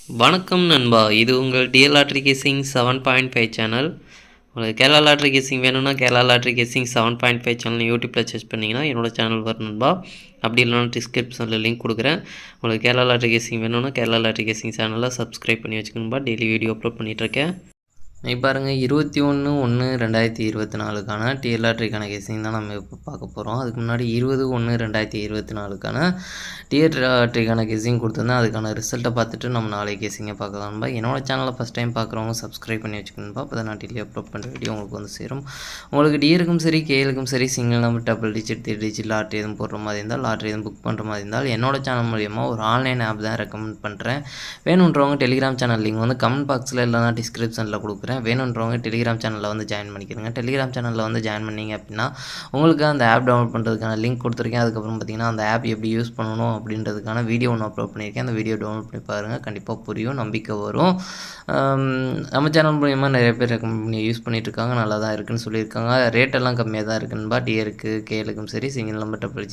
வணக்கம் நண்பா, இது உங்கள் டிஎல் லாட்ரி கேசிங் 7.5 சேனல். உங்களுக்கு கேரளா லாட்ரி கேசிங் வேணும்னா கேரளா லாட்ரி கேசிங் 7.5 சேனல் யூடியூப்பில் சர்ச் பண்ணிங்கன்னா என்னோட சேனல் வரும் நண்பா. அப்படி இல்லைனா டிஸ்கிரிப்ஷனில் லிங்க் கொடுக்குறேன். உங்களுக்கு கேரளா லாட்ரி கேசிங் வேணும்னா கேரளா லாட்ரி கேசிங் சேனலில் சப்ஸ்கிரைப் பண்ணி வச்சுக்கணும்பா. டெய்லி வீடியோ அப்லோட் பண்ணிகிட்ருக்கேன். இப்போ பாருங்கள், 21/1/2024க்கான டிஎல் லாட்ரிக்கான கேசிங் தான் நம்ம இப்போ பார்க்க போகிறோம். அதுக்கு முன்னாடி 20/1/2024க்கான டிஎல் லாட்ரிக்கான கேசிங் கொடுத்துருந்தேன். அதுக்கான ரிசல்ட்டை பார்த்துட்டு நம்ம நாளைக்கு கேசிங்கை பார்க்கலாம்பா. என்னோட சேனலை ஃபஸ்ட் டைம் பார்க்குறவங்க சப்ஸ்கிரைப் பண்ணி வச்சுக்கணும்பா. அப்போ தான் நான் டெய்லி அப்லோட் பண்ணுற வீடியோ உங்களுக்கு வந்து சேரும். உங்களுக்கு டிஎருக்கும் சரி கேஎலுக்கும் சரி single number double digit 3 digit lottery எதுவும் போடுற மாதிரி இருந்தால், லாட்ரி எதுவும் புக் பண்ணுற மாதிரி இருந்தால் என்னோட சேனல் மூலியமாக ஒரு ஆன்லைன் ஆப் தான் ரெக்கமெண்ட் பண்ணுறேன். வேணுன்றவங்க டெலிகிராம் சேனல் லிங்க் வந்து கமெண்ட் பாக்ஸில் இல்லைனா டிஸ்கிரிப்ஷனில் கொடுக்குறேன். வேணுன்றவங்க டெலிகிராம் சேனலில் வந்து ஜாயின் பண்ணிக்கிறேங்க. டெலிகிராம் சேனலில் வந்து ஜாயின் பண்ணிங்க அப்படின்னா உங்களுக்கு அந்த ஆப் டவுன்லோட் பண்ணுறதுக்கான லிங்க் கொடுத்துருக்கேன். அதுக்கப்புறம் பார்த்திங்கன்னா அந்த ஆப் எப்படி யூஸ் பண்ணணும் அப்படின்றதுக்கான வீடியோ ஒன்று அப்லோட் பண்ணியிருக்கேன். அந்த வீடியோ டவுன்லோட் பண்ணி பாருங்கள், கண்டிப்பாக புரியும், நம்பிக்கை வரும். நம்ம சேனல் மூலியமாக நிறைய பேர் ரெக்கமெண்ட் பண்ணி யூஸ் பண்ணிகிட்ருக்காங்க, நல்லா தான் இருக்குதுன்னு சொல்லியிருக்காங்க. ரேட்டெல்லாம் கம்மியாக தான் இருக்குதுன்பா. டிஏருக்கு கேஎலுக்கும் சரி சிங்கிள் நம்பர் டபுள்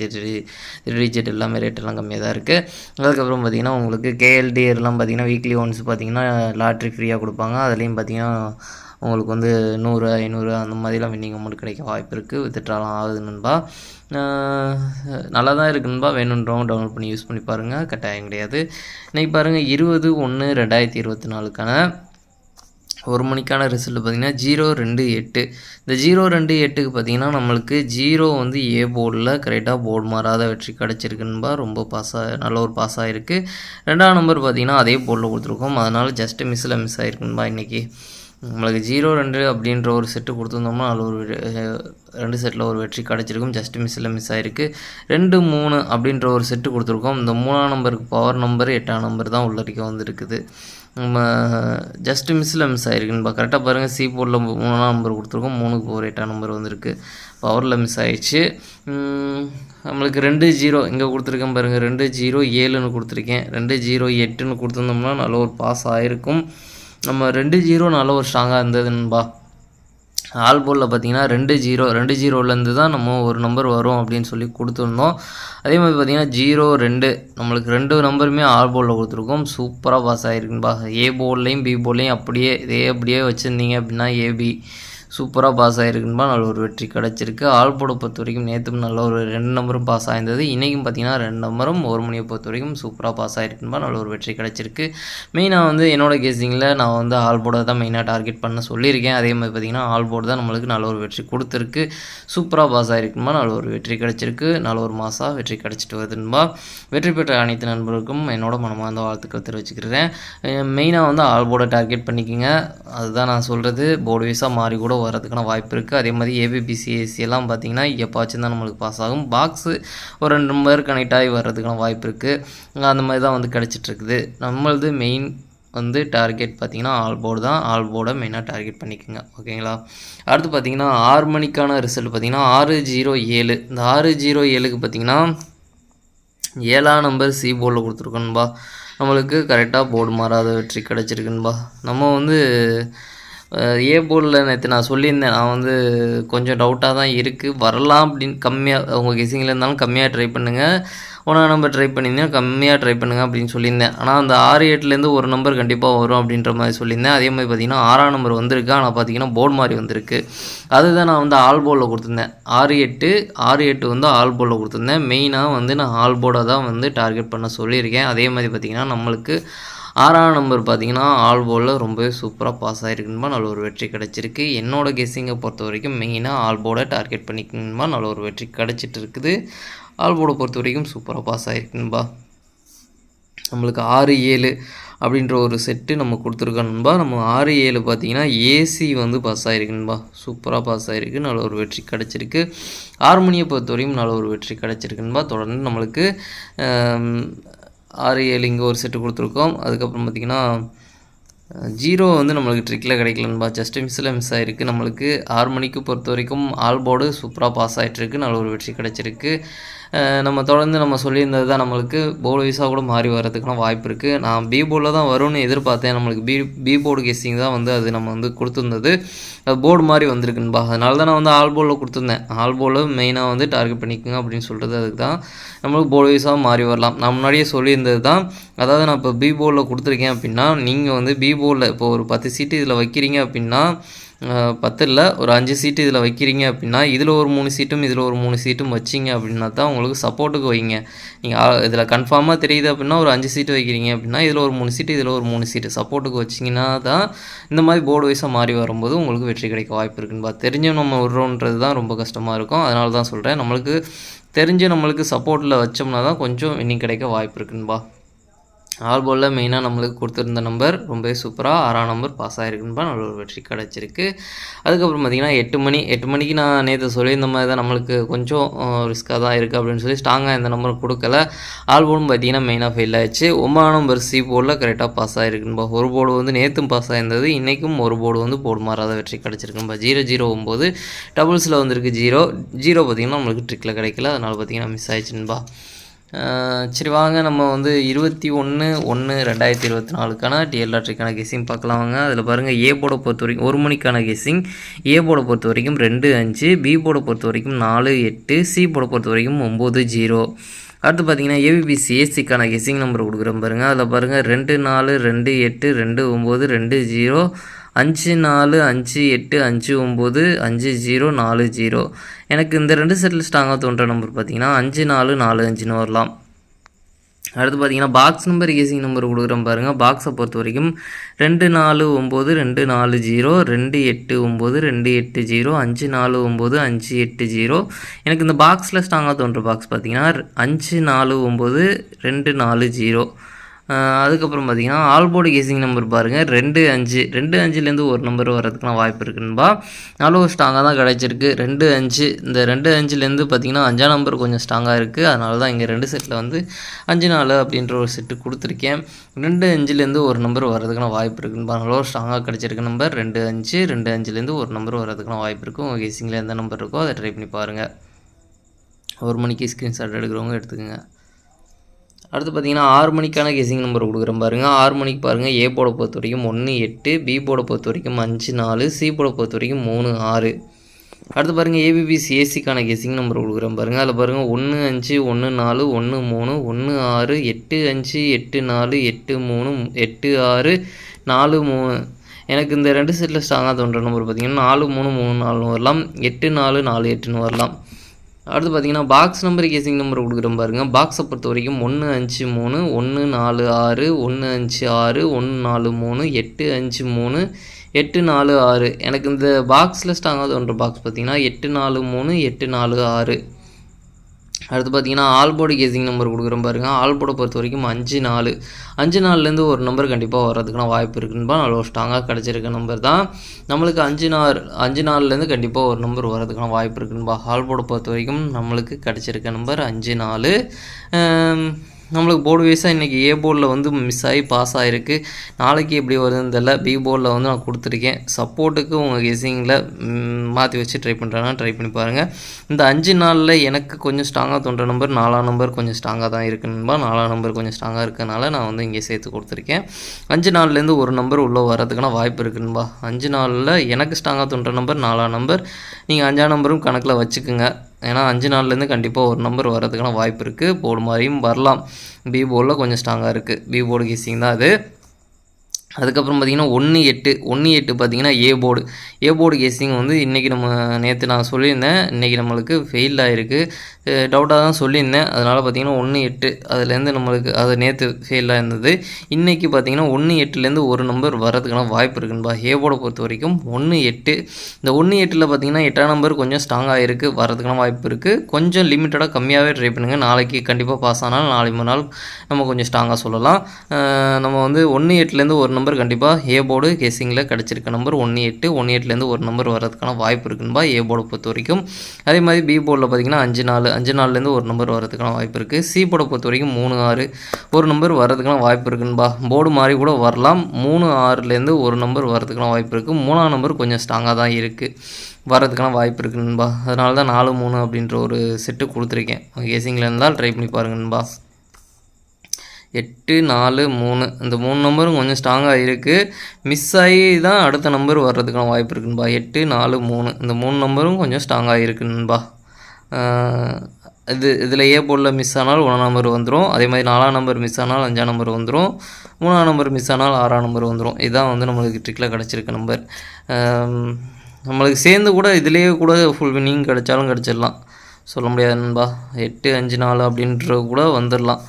டிஜிட் எல்லாமே ரேட்டெல்லாம் கம்மியாக தான் இருக்குது. அதுக்கப்புறம் பார்த்திங்கன்னா உங்களுக்கு கேஎல் டிஏர்லாம் பார்த்திங்கன்னா வீக்லி ஒன்ஸ் பார்த்திங்கன்னா லாட்ரி ஃப்ரீயாக கொடுப்பாங்க. அதுலேயும் பார்த்திங்கன்னா உங்களுக்கு வந்து 100 500 அந்த மாதிரிலாம் வின்னிங் அமௌண்ட் கிடைக்க வாய்ப்பு இருக்குது. வித்ட்ராலாம் ஆகுது நண்பா. நல்லா தான் இருக்குன்பா. வேணுன்றவங்க டவுன்லோட் பண்ணி யூஸ் பண்ணி பாருங்கள், கட்டாயம் கிடையாது. இன்றைக்கி பாருங்கள், 20/1/2024க்கான 1 மணிக்கான ரிசல்ட் பார்த்திங்கன்னா 028. இந்த 028க்கு பார்த்திங்கன்னா நம்மளுக்கு 0 வந்து ஏ போர்டில் கரெக்டாக போர்டு மாறாத வெற்றி கிடச்சிருக்குன்பா. ரொம்ப நல்ல ஒரு பாஸ் ஆகிருக்கு. 2ஆம் நம்பர் பார்த்திங்கன்னா அதே போர்டில் கொடுத்துருக்கோம். அதனால் ஜஸ்ட்டு மிஸ் ஆகிருக்குன்பா. இன்றைக்கி நம்மளுக்கு 0-2 அப்படின்ற ஒரு செட்டு கொடுத்துருந்தோம்னா அதில் ஒரு 2 செட்டில் ஒரு வெற்றி கிடச்சிருக்கும். ஜஸ்ட்டு மிஸ் ஆகிருக்கு. 2-3 அப்படின்ற ஒரு செட்டு கொடுத்துருக்கோம். இந்த 3ஆம் நம்பருக்கு பவர் நம்பர் 8ஆம் நம்பர் தான் உள்ளடிக்க வந்துருக்குது. நம்ம ஜஸ்ட்டு மிஸ் ஆகிருக்குன்பா. கரெக்டாக பாருங்கள், சி போர்டில் 3ஆம் நம்பர் கொடுத்துருக்கோம். 3க்கு பவர் 8ஆம் நம்பர் வந்திருக்கு. பவரில் மிஸ் ஆகிடுச்சு. நம்மளுக்கு 2-0 இங்கே கொடுத்துருக்கேன் பாருங்கள். 2-0-7ன்னு கொடுத்துருக்கேன். 2-0-8ன்னு கொடுத்துருந்தோம்னா நல்ல ஒரு பாஸ் ஆகிருக்கும். நம்ம 2-0 நல்ல ஒரு ஸ்ட்ராங்காக இருந்ததுன்பா. ஆல் போர்டில் பார்த்திங்கன்னா 2-0 தான் நம்ம ஒரு நம்பர் வரும் அப்படின்னு சொல்லி கொடுத்துருந்தோம். அதே மாதிரி பார்த்திங்கன்னா 0-2 நம்மளுக்கு 2 நம்பருமே ஆல் போர்டில் கொடுத்துருக்கோம். சூப்பராக பாஸ் ஆகிருக்குன்பா. ஏ போர்ட்லேயும் பி போர்ட்லேயும் அப்படியே வச்சுருந்தீங்க அப்படின்னா ஏபி சூப்பராக பாஸ் ஆகிருக்குன்பா. நல்ல ஒரு வெற்றி கிடச்சிருக்கு. ஆல் போர்டை பொறுத்த வரைக்கும் நேற்றும் நல்ல ஒரு 2 நம்பரும் பாஸ் ஆகிருந்தது. இன்றைக்கும் பார்த்திங்கன்னா 2 நம்பரும் 1 மணியை பொறுத்த வரைக்கும் சூப்பராக பாஸ் ஆகிருக்குன்பா. நல்ல ஒரு வெற்றி கிடச்சிருக்கு. மெயினாக வந்து என்னோட கேசிங்கில் நான் வந்து ஆல் போர்டை தான் மெயினாக டார்கெட் பண்ண சொல்லியிருக்கேன். அதே மாதிரி பார்த்திங்கன்னா ஆல் போர்டு தான் நம்மளுக்கு நல்ல ஒரு வெற்றி கொடுத்துருக்கு. சூப்பராக பாஸ் ஆகிருக்குன்பா. நல்ல ஒரு வெற்றி கிடச்சிருக்கு. நல்ல ஒரு மாதம் வெற்றி கிடச்சிட்டு வருதுன்பா. வெற்றி பெற்ற அனைத்து நண்பர்களுக்கும் என்னோட மனமார்ந்த வாழ்த்துக்கள் தெரிவிச்சுக்கிறேன். மெயினாக வந்து ஆல் போர்டை டார்கெட் பண்ணிக்கோங்க. அதுதான் நான் சொல்கிறது. போர்டு வைஸாக மாறி கூட வரதுக்கான வாய்ப்பு இருக்குது. அதே மாதிரி ஏபிபிசிஎஸ்சி எல்லாம் பார்த்திங்கன்னா எப்போச்சும் தான் நம்மளுக்கு பாஸ் ஆகும். பாக்ஸு ஒரு 2 நம்பர் கனெக்ட் ஆகி வர்றதுக்கான வாய்ப்பு இருக்குது. அந்த மாதிரி தான் வந்து கிடச்சிட்ருக்குது. நம்மளது மெயின் வந்து டார்கெட் பார்த்திங்கன்னா ஆல் போர்டு தான். ஆல் போர்டை மெயினாக டார்கெட் பண்ணிக்கோங்க, ஓகேங்களா. அடுத்து பார்த்திங்கன்னா 6 மணிக்கான ரிசல்ட் பார்த்திங்கன்னா 6-0-7. இந்த 6-0-7க்கு பார்த்திங்கன்னா 7ஆம் நம்பர் சி போர்டில் கொடுத்துருக்கணும்பா. நம்மளுக்கு கரெக்டாக போர்டு மாறாத வெற்றி கிடச்சிருக்குன்பா. நம்ம வந்து ஏ போர்டில் நேற்று நான் சொல்லியிருந்தேன், நான் வந்து கொஞ்சம் டவுட்டாக தான் இருக்குது, வரலாம் அப்படின்னு. கம்மியாக உங்கள் கெஸிங்கில் இருந்தாலும் கம்மியாக ட்ரை பண்ணுங்கள். 1ஆம் நம்பர் ட்ரை பண்ணியிருந்தேன், கம்மியாக ட்ரை பண்ணுங்கள் அப்படின்னு சொல்லியிருந்தேன். ஆனால் அந்த 6-8லேருந்து ஒரு நம்பர் கண்டிப்பாக வரும் அப்படின்ற மாதிரி சொல்லியிருந்தேன். அதே மாதிரி பார்த்திங்கன்னா 6ஆம் நம்பர் வந்திருக்கு. ஆனால் பார்த்திங்கன்னா போர்டு மாதிரி வந்திருக்கு. அதுதான் நான் வந்து ஆல் போர்டில் கொடுத்துருந்தேன். 6-8 வந்து ஆல் போர்டில் கொடுத்துருந்தேன். மெயினாக வந்து நான் ஆல் போர்டை தான் வந்து டார்கெட் பண்ண சொல்லியிருக்கேன். அதே மாதிரி பார்த்திங்கன்னா நம்மளுக்கு 6ஆம் நம்பர் பார்த்திங்கன்னா ஆல் போர்டில் ரொம்பவே சூப்பராக பாஸ் ஆகிருக்குன்பா. நல்ல ஒரு வெற்றி கிடச்சிருக்கு. என்னோடய கெஸ்ஸிங்கை பொறுத்த வரைக்கும் மெயினாக ஆல் போர்டை டார்கெட் பண்ணிக்கணும்பா. நல்ல ஒரு வெற்றி கிடச்சிட்டு இருக்குது. ஆல் போர்டை பொறுத்த வரைக்கும் சூப்பராக பாஸ் ஆகிருக்குன்பா. நம்மளுக்கு 6-7 அப்படின்ற ஒரு செட்டு நம்ம கொடுத்துருக்கணும்பா. நம்ம 6-7 பார்த்திங்கன்னா ஏசி வந்து பாஸ் ஆகிருக்குன்பா. சூப்பராக பாஸ் ஆகிருக்கு. நல்ல ஒரு வெற்றி கிடச்சிருக்கு. 6 மணியை பொறுத்த வரைக்கும் நல்ல ஒரு வெற்றி கிடச்சிருக்குன்பா. தொடர்ந்து நம்மளுக்கு 6-7 இங்கே ஒரு செட்டு கொடுத்துருக்கோம். அதுக்கப்புறம் பார்த்திங்கன்னா 0 வந்து நம்மளுக்கு ட்ரிக்கில் கிடைக்கலன்பா. ஜஸ்ட்டு மிஸ் ஆகிருக்கு. நம்மளுக்கு 6 மணிக்கு பொறுத்த வரைக்கும் ஆல் போர்டு சூப்பராக பாஸ் ஆகிட்டுருக்கு. நல்ல ஒரு வெற்றி கிடச்சிருக்கு. நம்ம தொடர்ந்து நம்ம சொல்லியிருந்தது தான் நம்மளுக்கு போர்டு வைஸாக கூட மாறி வர்றதுக்கான வாய்ப்பு இருக்குது. நான் பி போர்டில் தான் வரும்னு எதிர்பார்த்தேன். நம்மளுக்கு பி போர்டு கெஸ்ஸிங் தான் வந்து அது நம்ம வந்து கொடுத்துருந்தது. அது போர்டு மாதிரி வந்திருக்குன்பா. அதனால தான் நான் வந்து ஆல் போர்டில் கொடுத்துருந்தேன். ஆல் போர்டில் மெயினாக வந்து டார்கெட் பண்ணிக்கோங்க அப்படின்னு சொல்கிறது அதுக்கு தான். நம்மளுக்கு போர்டு வைஸாக மாறி வரலாம். நான் முன்னாடியே சொல்லியிருந்தது தான். அதாவது நான் இப்போ பி போர்டில் கொடுத்துருக்கேன் அப்படின்னா நீங்கள் வந்து பி போர்டில் இப்போ ஒரு 10 சீட்டு இதில் வைக்கிறீங்க அப்படின்னா 10 இல்லை ஒரு 5 சீட்டு இதில் வைக்கிறீங்க அப்படின்னா இதில் ஒரு 3 சீட்டும் இதில் ஒரு 3 சீட்டும் வச்சிங்க அப்படின்னா தான் உங்களுக்கு சப்போர்ட்டுக்கு வைங்க. நீங்கள் இதில் கன்ஃபார்மாக தெரியுது அப்படின்னா ஒரு 5 சீட்டு வைக்கிறீங்க அப்படின்னா இதில் ஒரு 3 சீட்டு இதில் ஒரு 3 சீட்டு சப்போர்ட்டுக்கு வச்சிங்கன்னா தான் இந்த மாதிரி போர்டு வைஸாக மாறி வரும்போது உங்களுக்கு வெற்றி கிடைக்க வாய்ப்பு இருக்குன்னு தெரிஞ்சு நம்ம விடுறோன்றது தான் ரொம்ப கஷ்டமாக இருக்கும். அதனால தான் சொல்கிறேன், நம்மளுக்கு தெரிஞ்சு நம்மளுக்கு சப்போர்ட்டில் வச்சோம்னா தான் கொஞ்சம் இன்னும் கிடைக்க வாய்ப்பு இருக்குன்பா. ஆல் போர்டில் மெயினாக நம்மளுக்கு கொடுத்துருந்த நம்பர் ரொம்பவே சூப்பராக 6ஆம் நம்பர் பாஸ் ஆகிருக்குன்பா. நல்ல ஒரு வெற்றி கிடச்சிருக்கு. அதுக்கப்புறம் பார்த்திங்கன்னா 8 மணிக்கு நான் நேற்று சொல்லியிருந்த மாதிரி தான் நம்மளுக்கு கொஞ்சம் ரிஸ்க்காக தான் இருக்குது அப்படின்னு சொல்லி ஸ்ட்ராங்காக இந்த நம்பர் கொடுக்கல. ஆல் போர்டும் பார்த்திங்கன்னா மெயினாக ஃபெயில் ஆகிடுச்சு. 9ஆம் நம்பர் சி போர்டில் கரெக்டாக பாஸ் ஆகிருக்குன்பா. ஒரு போர்டு வந்து நேற்றும் பாஸ் ஆகிருந்தது, இன்றைக்கும் ஒரு போர்டு வந்து போர்டு மாறாத வெற்றி கிடச்சிருக்குன்பா. 009 டபுள்ஸில் வந்துருக்கு 0 பார்த்திங்கன்னா நம்மளுக்கு ட்ரிக்கில் கிடைக்கல, அதனால் பார்த்திங்கன்னா மிஸ் ஆயிடுச்சுன்பா. சரி வாங்க நம்ம வந்து 21/1/2024 டிஎல் லாட்ரிக்கான கெஸ்ஸிங் பார்க்கலாம் வாங்க. அதில் பாருங்கள் ஏ போர்டை பொறுத்த வரைக்கும் 1 மணிக்கான கெஸ்ஸிங் ஏ போர்டை பொறுத்த வரைக்கும் 2-5, பி போர்டை பொறுத்த வரைக்கும் 4-8, சி போர்டை பொறுத்த வரைக்கும் 9-0. அடுத்து பார்த்தீங்கன்னா ஏபிபிசி ஏசிக்கான கெஸ்ஸிங் நம்பர் கொடுக்குறேன் பாருங்கள். அதில் பாருங்கள் 2-4, 2-8, 2-9, 2-0, 5-4, 5-8, 5-9, 5-0, 4-0. எனக்கு இந்த 2 செட்டில் ஸ்ட்ராங்காக தோன்ற நம்பர் பார்த்தீங்கன்னா 5-4, 4-5ன்னு வரலாம். அடுத்து பார்த்தீங்கன்னா பாக்ஸ் நம்பர் கெஸ்ஸிங் நம்பர் கொடுக்குறேன் பாருங்கள். பாக்ஸை பொறுத்த வரைக்கும் 2-4-9, 2-4-0, 2-8-9, 2-8-0, 5-4-9, 5-8-0. எனக்கு இந்த பாக்ஸில் ஸ்ட்ராங்காக தோன்ற பாக்ஸ் பார்த்தீங்கன்னா 5-4-9, 2-4-0. அதுக்கப்புறம் பார்த்தீங்கன்னா ஆல் போர்டு கெஸ்ஸிங் நம்பர் பாருங்கள் 2-5, 2-5லேருந்து ஒரு நம்பர் வர்றதுக்குலாம் வாய்ப்பு இருக்குன்பா. நல்ல ஒரு ஸ்ட்ராங்காக தான் கிடச்சிருக்கு. 2-5 இந்த 2-5லேருந்து பார்த்தீங்கன்னா 5ஆம் நம்பர் கொஞ்சம் ஸ்ட்ராங்காக இருக்குது. அதனால தான் இங்கே 2 செட்டில் வந்து 5-4 அப்படின்ற ஒரு செட்டு கொடுத்துருக்கேன். 2-5லேருந்து ஒரு நம்பர் வர்றதுக்கான வாய்ப்பு இருக்குன்பா. நல்ல ஒரு ஸ்ட்ராங்காக கிடச்சிருக்க நம்பர் 2-5, 2-5லேருந்து ஒரு நம்பர் வர்றதுக்கான வாய்ப்பு இருக்குது. உங்கள் கெஸ்ஸிங்கில் எந்த நம்பர் இருக்கோ அதை ட்ரை பண்ணி பாருங்கள். 1 மணிக்கு ஸ்க்ரீன்ஷாட் எடுக்கிறவங்க எடுத்துக்கோங்க. அடுத்து பார்த்தீங்கன்னா 6 மணிக்கான கெஸ்ஸிங் நம்பர் கொடுக்குறேன் பாருங்கள். 6 மணிக்கு பாருங்கள் ஏ போர்டை பொறுத்த வரைக்கும் 1-8, பி போர்டை பொறுத்த வரைக்கும் 5-4, சி போர்டை பொறுத்த வரைக்கும் 3-6. அடுத்து பாருங்கள் ஏபிபிசி ஏசிக்கான கெஸ்ஸிங் நம்பர் கொடுக்குறேன் பாருங்கள். அதில் பாருங்கள் 1-5, 1-4, 1-3, 1-6, 8-5, 8-4, 8-3, 8-6, 4-3. எனக்கு இந்த 2 செட்டில் ஸ்ட்ராங்காக தோன்ற நம்பர் பார்த்தீங்கன்னா 4-3-3-4 வரலாம், 8-4, 4-8ன்னு வரலாம். அடுத்து பார்த்தீங்கன்னா பாக்ஸ் நம்பர் கெஸ்ஸிங் நம்பர் கொடுக்குறேன் பாருங்கள். பாக்ஸை பொறுத்த வரைக்கும் 1-5-3, 1-4-6, 1-5-6, 1-4-3, 8-5-3, 8-4-6. எனக்கு இந்த பாக்ஸில் ஸ்ட்ராங்காக தோன்ற பாக்ஸ் பார்த்தீங்கன்னா 8-4-3, 8-4-6. அடுத்து பார்த்தீங்கன்னா ஆல் போர்டு கெஸ்ஸிங் நம்பர் கொடுக்குறேன் பாருங்கள். ஆல் போர்டை பொறுத்த வரைக்கும் 5-4, 5-4லேருந்து ஒரு நம்பர் கண்டிப்பாக வர்றதுக்கான வாய்ப்பு இருக்குன்பா. நல்ல ஒரு ஸ்ட்ராங்காக கிடச்சிருக்க நம்பர் தான். நம்மளுக்கு 5-4லேருந்து கண்டிப்பாக ஒரு நம்பர் வர்றதுக்கான வாய்ப்பு இருக்குன்பா. ஆல் போர்டை பொறுத்த வரைக்கும் நம்மளுக்கு கிடச்சிருக்க நம்பர் 5-4. நம்மளுக்கு போர்டு வைஸாக இன்றைக்கி ஏ போர்டில் வந்து மிஸ் ஆகி பாஸ் ஆகிருக்கு. நாளைக்கு எப்படி வருதுன்னு தெரியல. பி போர்டில் வந்து நான் கொடுத்துருக்கேன். சப்போர்ட்டுக்கு உங்கள் கெஸ்ஸிங்கில் மாற்றி வச்சு ட்ரை பண்ணுறேன்னா ட்ரை பண்ணி பாருங்கள். இந்த 5-4ல் எனக்கு கொஞ்சம் ஸ்ட்ராங்காக தோன்ற நம்பர் 4ஆம் நம்பர் கொஞ்சம் ஸ்ட்ராங்காக தான் இருக்குன்பா. 4ஆம் நம்பர் கொஞ்சம் ஸ்ட்ராங்காக இருக்கனால நான் வந்து இங்கே சேர்த்து கொடுத்துருக்கேன். 5-4லேருந்து ஒரு நம்பர் உள்ளே வர்றதுக்கான வாய்ப்பு இருக்குன்பா. 5-4ல் எனக்கு ஸ்ட்ராங்காக தோன்ற நம்பர் 4ஆம் நம்பர். நீங்கள் 5ஆம் நம்பரும் கணக்கில் வச்சுக்குங்க. ஏன்னா 5-4லேருந்து கண்டிப்பாக ஒரு நம்பர் வர்றதுக்கான வாய்ப்பு இருக்குது. போர்டு மாதிரியும் வரலாம். பி போர்டில் கொஞ்சம் ஸ்ட்ராங்காக இருக்குது. பி போர்டு கெஸ்ஸிங் தான் அது. அதுக்கப்புறம் பார்த்திங்கன்னா 1-8 பார்த்திங்கன்னா ஏ போர்டு கெஸ்ஸிங் வந்து இன்றைக்கி நம்ம நேற்று நான் சொல்லியிருந்தேன். இன்றைக்கி நம்மளுக்கு ஃபெயில் ஆகிருக்கு. டவுட்டாக தான் சொல்லியிருந்தேன். அதனால் பார்த்திங்கன்னா 1-8 அதுலேருந்து நம்மளுக்கு அது நேற்று ஃபெயிலாக இருந்தது. இன்றைக்கி பார்த்திங்கன்னா 1-8லேருந்து ஒரு நம்பர் வர்றதுக்கான வாய்ப்பு இருக்குன்பா. ஏ போர்டை பொறுத்த வரைக்கும் 1-8. இந்த 1-8ல் பார்த்திங்கன்னா 8ஆம் நம்பர் கொஞ்சம் ஸ்ட்ராங்காக இருக்குது, வர்றதுக்கான வாய்ப்பு இருக்குது. கொஞ்சம் லிமிட்டடாக கம்மியாகவே ட்ரை பண்ணுங்கள். நாளைக்கு கண்டிப்பாக பாஸ் ஆனால் நாளை மறுநாள் நம்ம கொஞ்சம் ஸ்ட்ராங்காக சொல்லலாம். நம்ம வந்து 1-8லேருந்து ஒரு நம்பர் கண்டிப்பாக ஏ போர்டு கெஸ்ஸிங்கில் கிடச்சிருக்க நம்பர் 1-8. 1-8லேருந்து ஒரு நம்பர் வர்றதுக்கான வாய்ப்பு இருக்குன்பா ஏ போர்டை பொறுத்த வரைக்கும். அதே மாதிரி பி போர்டில் பார்த்திங்கன்னா 5-4 5 நாள்லேருந்து ஒரு நம்பர் வரதுக்கான வாய்ப்பு இருக்குது. சி போர்டை பொறுத்த வரைக்கும் 3 6 ஒரு நம்பர் வரதுக்கான வாய்ப்பு இருக்குன்பா. போர்டு மாறி கூட வரலாம். 3 6லேருந்து ஒரு நம்பர் வரதுக்கான வாய்ப்பு இருக்குது. 3ஆம் நம்பர் கொஞ்சம் ஸ்ட்ராங்காக தான் இருக்குது, வரதுக்கான வாய்ப்பு இருக்குன்பா. அதனால தான் 4 3 அப்படின்ற ஒரு செட்டு கொடுத்துருக்கேன். கேசிங்கில் இருந்தால் ட்ரை பண்ணி பாருங்கன்பா. 8 4 3 இந்த 3 நம்பரும் கொஞ்சம் ஸ்ட்ராங்காக இருக்குது. மிஸ் ஆகி தான் அடுத்த நம்பர் வர்றதுக்கான வாய்ப்பு இருக்குன்பா. 8 4 3 இந்த 3 நம்பரும் கொஞ்சம் ஸ்ட்ராங்காக இருக்குன்பா. இதில் ஏ போர்டில் மிஸ் ஆனால் 1ஆம் நம்பர் வந்துடும். அதே மாதிரி 4ஆம் நம்பர் மிஸ் ஆனால் 5ஆம் நம்பர் வந்துடும். 3ஆம் நம்பர் மிஸ் ஆனால் 6ஆம் நம்பர் வந்துடும். இதுதான் வந்து நம்மளுக்கு ட்ரிக்கில் கிடச்சிருக்க நம்பர். நம்மளுக்கு சேர்ந்து கூட இதிலேயே கூட ஃபுல் வின்னிங் கிடச்சாலும் கிடச்சிடலாம், சொல்ல முடியாது நண்பா. 8 5 4 அப்படின்றது கூட வந்துடலாம்.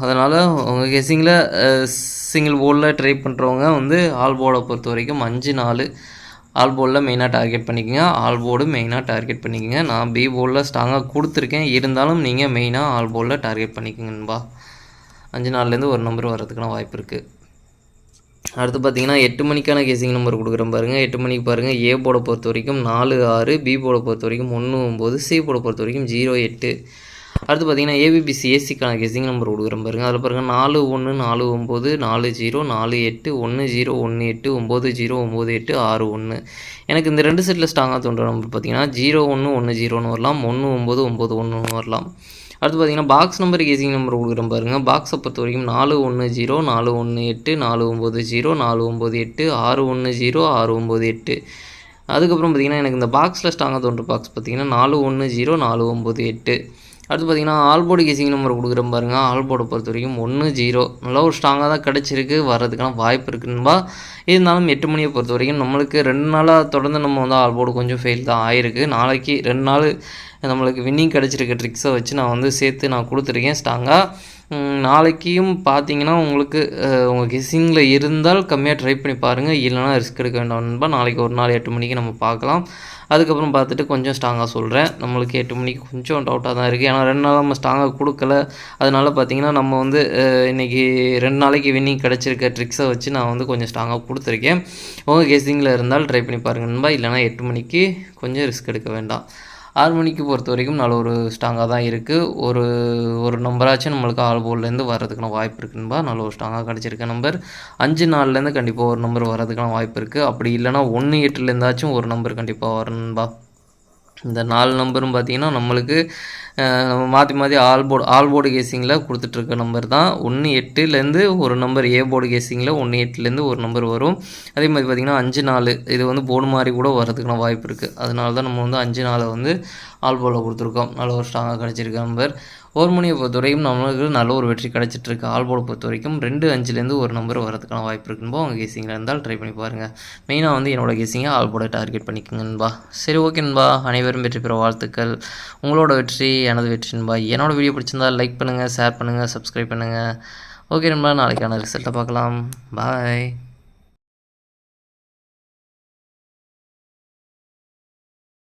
அதனால் உங்கள் கெஸ்ஸிங்கில் சிங்கிள் போர்டில் ட்ரை பண்ணுறவங்க வந்து ஆல் போர்டை பொறுத்த வரைக்கும் 5 4 ஆல் போர்டில் மெயினாக டார்கெட் பண்ணிக்கோங்க. ஆல் போர்டு மெயினாக டார்கெட் பண்ணிக்கோங்க. நான் பி போர்டில் ஸ்ட்ராங்காக கொடுத்துருக்கேன், இருந்தாலும் நீங்கள் மெயினாக ஆல் போர்டில் டார்கெட் பண்ணிக்கோங்கன்பா. 5 4லேருந்து ஒரு நம்பர் வரதுக்கான வாய்ப்பு இருக்குது. அடுத்து பார்த்தீங்கன்னா 8 மணிக்கான கேசிங் நம்பர் கொடுக்குறேன் பாருங்கள். 8 மணிக்கு பாருங்கள். ஏ போர்டை பொறுத்த வரைக்கும் 4 6, பி போர்டை பொறுத்த வரைக்கும் 1 9, சி போர்டை பொறுத்த வரைக்கும் 0 8. அடுத்து பார்த்தீங்கன்னா ஏபிபிசி ஏசிக்கான கெஸ்ஸிங் நம்பர் கொடுக்குறேன் பாருங்கள். அதில் பாருங்கள் 4 1 4 9 4 0 4 8 1 0 1 8 9 0 9 8 6 1. எனக்கு இந்த 2 செட்டில் ஸ்ட்ராங்காக தோன்ற நம்பர் பார்த்தீங்கன்னா 0 1 1 0ன்னு வரலாம், 1 9 9 1 வரலாம். அடுத்து பார்த்தீங்கன்னா பாக்ஸ் நம்பர் கேசிங் நம்பர் கொடுக்குறேன் பாருங்கள். பாக்ஸை பொறுத்த வரைக்கும் 4 1 0 4 1 8 4 9 0 4 9 8 6 1 0 6 9 8. அதுக்கப்புறம் பார்த்தீங்கன்னா எனக்கு இந்த பாக்ஸில் ஸ்ட்ராங்காக தோன்ற பாக்ஸ் பார்த்தீங்கன்னா 4 1 0 4 9 8. அடுத்து பார்த்தீங்கன்னா ஆல் போர்டு கேசிங் நம்பர் கொடுக்குறேன் பாருங்கள். ஆல் போர்டை பொறுத்த வரைக்கும் 1 0 நல்லா ஒரு ஸ்ட்ராங்காக தான் கிடச்சிருக்கு, வர்றதுக்கான வாய்ப்பு இருக்குன்பா. இருந்தாலும் 8 மணியை பொறுத்த வரைக்கும் நம்மளுக்கு 2 நாளாக தொடர்ந்து நம்ம வந்து ஆல் போர்டு கொஞ்சம் ஃபெயில் தான் ஆயிருக்கு. நாளைக்கு 2 நாள் நம்மளுக்கு வின்னிங் கிடச்சிருக்க ட்ரிக்ஸை வச்சு நான் வந்து சேர்த்து நான் கொடுத்துருக்கேன் ஸ்ட்ராங்காக. நாளைக்கும் பார்த்தீங்கன்னா உங்களுக்கு உங்கள் கெஸ்ஸிங்கில் இருந்தால் கம்மியாக ட்ரை பண்ணி பாருங்கள், இல்லைனா ரிஸ்க் எடுக்க வேண்டாம்ன்பா. நாளைக்கு ஒரு நாள் 8 மணிக்கு நம்ம பார்க்கலாம். அதுக்கப்புறம் பார்த்துட்டு கொஞ்சம் ஸ்ட்ராங்காக சொல்கிறேன். நம்மளுக்கு 8 மணிக்கு கொஞ்சம் டவுட்டாக தான் இருக்குது, ஏன்னா 2 நாள் நம்ம ஸ்ட்ராங்காக கொடுக்கல. அதனால் பார்த்திங்கன்னா நம்ம வந்து இன்றைக்கி 2 நாளைக்கு வின்னிங் கிடச்சிருக்க ட்ரிக்ஸை வச்சு நான் வந்து கொஞ்சம் ஸ்ட்ராங்காக கொடுத்துருக்கேன். உங்கள் கெஸ்ஸிங்கில் இருந்தால் ட்ரை பண்ணி பாருங்கன்பா, இல்லைனா 8 மணிக்கு கொஞ்சம் ரிஸ்க் எடுக்க வேண்டாம். 6 மணிக்கு பொறுத்த வரைக்கும் நல்ல ஒரு ஸ்ட்ராங்காக தான் இருக்குது. ஒரு நம்பராச்சும் நம்மளுக்கு ஆல் போர்ட்லேருந்து வர்றதுக்கான வாய்ப்பு இருக்குன்பா. நல்ல ஒரு ஸ்ட்ராங்காக கிடச்சிருக்க நம்பர். 5 4லேருந்து கண்டிப்பாக ஒரு நம்பர் வர்றதுக்கான வாய்ப்பு இருக்குது. அப்படி இல்லைனா 1 8லேருந்தாச்சும் ஒரு நம்பர் கண்டிப்பாக வரணும்பா. இந்த 4 நம்பரும் பார்த்திங்கன்னா நம்மளுக்கு நம்ம மாற்றி ஆல் போர்டு கேசிங்கில் கொடுத்துட்ருக்க நம்பர் தான். 1 8லேருந்து ஒரு நம்பர் ஏ போர்டு கேசிங்கில் 1 8லேருந்து ஒரு நம்பர் வரும். அதே மாதிரி பார்த்திங்கன்னா 5 4 இது வந்து போர்டு மாதிரி கூட வரதுக்கான வாய்ப்பு இருக்குது. அதனால தான் நம்ம வந்து 5 4 வந்து ஆல் போர்டில் கொடுத்துருக்கோம். நல்ல ஒரு ஸ்ட்ராங்காக கிடச்சிருக்க நம்பர். 1 மணியை பொறுத்த வரைக்கும் நம்மளுக்கு நல்ல ஒரு வெற்றி கிடச்சிட்ருக்கு. ஆல் போர்டை பொறுத்த வரைக்கும் 2 5லேருந்து ஒரு நம்பர் வரதுக்கான வாய்ப்பு இருக்குன்பா. உங்கள் கெஸ்ஸிங்கில் இருந்தால் ட்ரை பண்ணி பாருங்கள். மெயினாக வந்து என்னோடய கெஸ்ஸிங்கை ஆல் போர்டை டார்கெட் பண்ணிக்கோங்கன்பா. சரி, ஓகேன்பா. அனைவரும் வெற்றி பெற வாழ்த்துக்கள். உங்களோட வெற்றி எனது வெற்றின்பா. என்னோடய வீடியோ பிடிச்சிருந்தால் லைக் பண்ணுங்கள், ஷேர் பண்ணுங்கள், சப்ஸ்கிரைப் பண்ணுங்கள். ஓகே நண்பா, நாளைக்கான ரிசல்ட்டை பார்க்கலாம். பாய்.